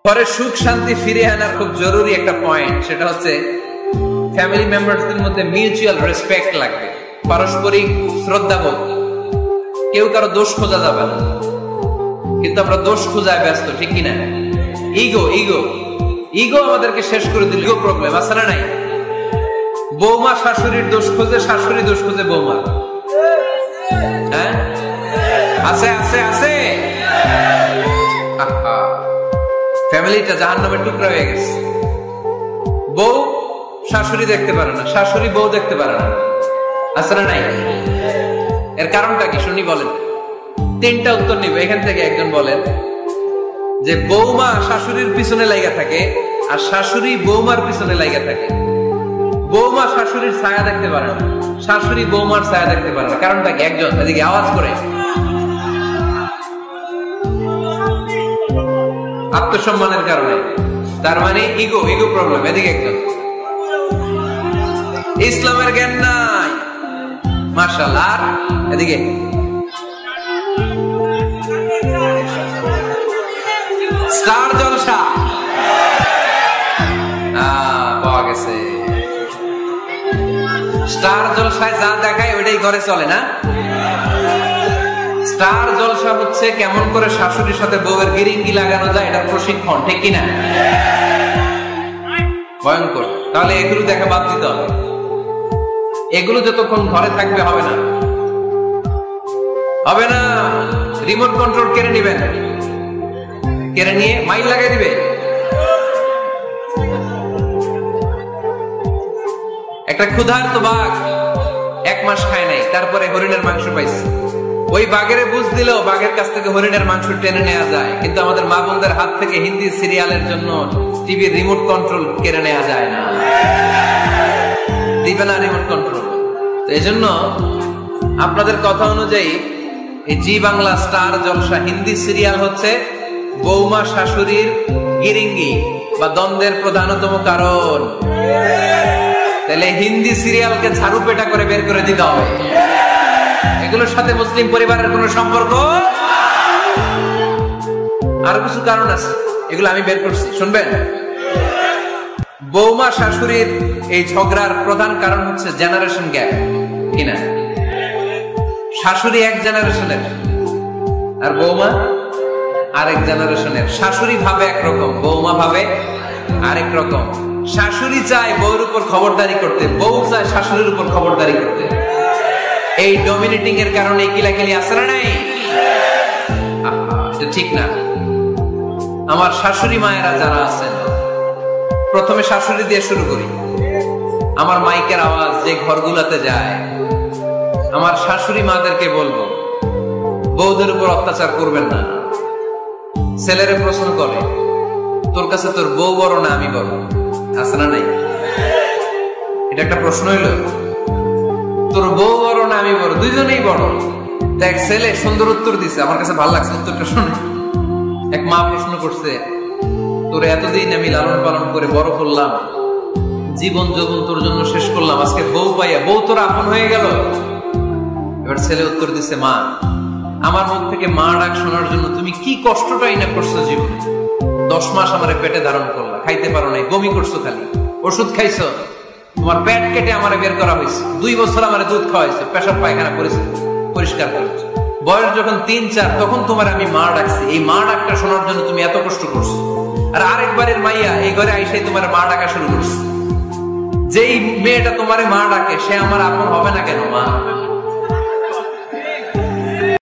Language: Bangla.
ঘরে সুখ শান্তি ফিরিয়ে আনার খুব জরুরি একটা পয়েন্ট, সেটা হচ্ছে ফ্যামিলি মেম্বারদের মধ্যে মিউচুয়াল রেসপেক্ট লাগবে, পারস্পরিক শ্রদ্ধাবোধ। কেউ কারো দোষ খোঁজা যাবে না, কিন্তু আমরা দোষ খোঁজায় ব্যস্ত, ঠিক কিনা? ইগো ইগো ইগো আমাদেরকে শেষ করে দিল। ইগো প্রবলেম আছে না নাই? বৌমা শাশুড়ির দোষ খোঁজে, শাশুড়ি দোষ খোঁজে বৌমা। হ্যাঁ, আছে আছে আছে। ফ্যামিলিটা জাহান্নামের টুকরা হয়ে গেছে। বউ শাশুড়ি দেখতে পারে না, শাশুড়ি বউ দেখতে পারে না, আছে না নাই? এর কারণটা কি শুনি বলেন? তিনটা উত্তর নিব এখান থেকে। একজন বলেন যে বৌমা শাশুড়ির পিছনে লাগা থাকে, আর শাশুড়ি বৌমার পিছনে লাগা থাকে। বৌমা শাশুড়ির ছায়া দেখতে পারে না, শাশুড়ি বৌমার ছায়া দেখতে পারে না। কারণটা কি? একজন এদিকে আওয়াজ করে। আত্মসম্মানের কারণে। তার মানে ইগো ইগো প্রবলেম। এদিকে একজন। ইসলামের জ্ঞান নাই, মাশাআল্লাহ। আর এদিকে স্টার জলসা পাওয়া গেছে। স্টার জলসায় যা দেখায় ওইটাই ঘরে চলে না? স্টার জলসা হচ্ছে কেমন করে শাশুড়ির সাথে বউয়ের গিরিঙ্গি লাগানো যায়, এটার প্রশিক্ষণ, ঠিক কিনা? ভয়ঙ্কর। তাহলে এগুলো দেখা বাদ দিতে হবে। এগুলো যতক্ষণ ঘরে থাকবে হবে না, হবে না। রিমোট কন্ট্রোল কেড়ে নিবেন, কেড়ে নিয়ে মাইল লাগাই দিবে। একটা ক্ষুধার্ত বাঘ 1 মাস খায় নাই, তারপরে হরিণের মাংস পাইছে। ওই বাঘের বুঝ দিল বাঘের কাছ থেকে হরিণের মাংস টেনে নেওয়া যায়, কিন্তু আমাদের মা বোনদের হাত থেকে হিন্দি সিরিয়ালের জন্য টিভির রিমোট কন্ট্রোল কেড়ে নেওয়া যায় না। দিবে না রিমোট কন্ট্রোল। তো এই জন্য আপনাদের কথা অনুযায়ী এই জি বাংলা স্টার জলসা হিন্দি সিরিয়াল হচ্ছে বৌমা শাশুড়ির গিরিঙ্গি বা দ্বন্দ্বের প্রধানতম কারণ। তাহলে হিন্দি সিরিয়ালকে ঝাড়ু পেটা করে বের করে দিতে হবে। এগুলোর সাথে মুসলিম পরিবারের কোন সম্পর্ক। আরো কিছু কারণ আছে, এগুলো আমি বের করছি, শুনবেন? বৌমা শাশুড়ির এই ঝগড়ার প্রধান কারণ হচ্ছে জেনারেশন গ্যাপ, কিনা? শাশুড়ি এক জেনারেশনের আর বৌমা আরেক জেনারেশনের। শাশুড়ি ভাবে একরকম, বৌমা ভাবে আরেক রকম। শাশুড়ি চায় বউর উপর খবরদারি করতে, বউ চায় শাশুড়ির উপর খবরদারি করতে। এই ডমিনেটিং এর কারণে কিলাকিলি আছে না নাই? ঠিক না? আমার শাশুড়ি মায়েরা যারা আছেন, প্রথমে শাশুড়ি দিয়ে শুরু করি। আমার মাইকের আওয়াজ যে ঘরগুলাতে যায়, আমার শাশুড়ি মাদেরকে বলবো, বউদের উপর অত্যাচার করবেন না। ছেলেরে প্রশ্ন করে, তোর কাছে তোর বউ বড় না আমি বড়? আছে না নাই? এটা একটা প্রশ্ন হইল। তোর বউ বড় না আমি বড়? দুইজনেই বড়। দেখ, ছেলে সুন্দর উত্তর দিছে, আমার কাছে ভালো লাগছে উত্তরটা শুনে। এক মা প্রশ্ন করছে, তোর এতদিন আমি লালন পালন করে বড় করলাম, জীবন যৌবন তোর জন্য শেষ করলাম, আজকে বউ পাইয়া বউ তোর আপন হয়ে গেল। এবার ছেলে উত্তর দিছে, মা, আমার মুখ থেকে মা ডাক শোনার জন্য তুমি কি কষ্টটাই না করছো জীবনে। 10 মাস আমার পেটে ধারণ করলা, খাইতে পারো নাই, বমি করছো, খালি ওষুধ খাইছো, তোমার পেট কেটে আমার বের করা হয়েছে, 2 বছর আমার দুধ খাওয়াইছে, পেশাব পায়খানা করেছে, পরিষ্কার করেছে। বয়স যখন 3-4 তখন তোমার আমি মা ডাকছি। এই মা ডাকটা শোনার জন্য তুমি এত কষ্ট করছো। আর আরেকবারের মাইয়া এই ঘরে আইসাই তোমার মা ডাকা শুরু করছে। যেই মেয়েটা তোমার মা ডাকে সে আমার আপন হবে না কেন? মা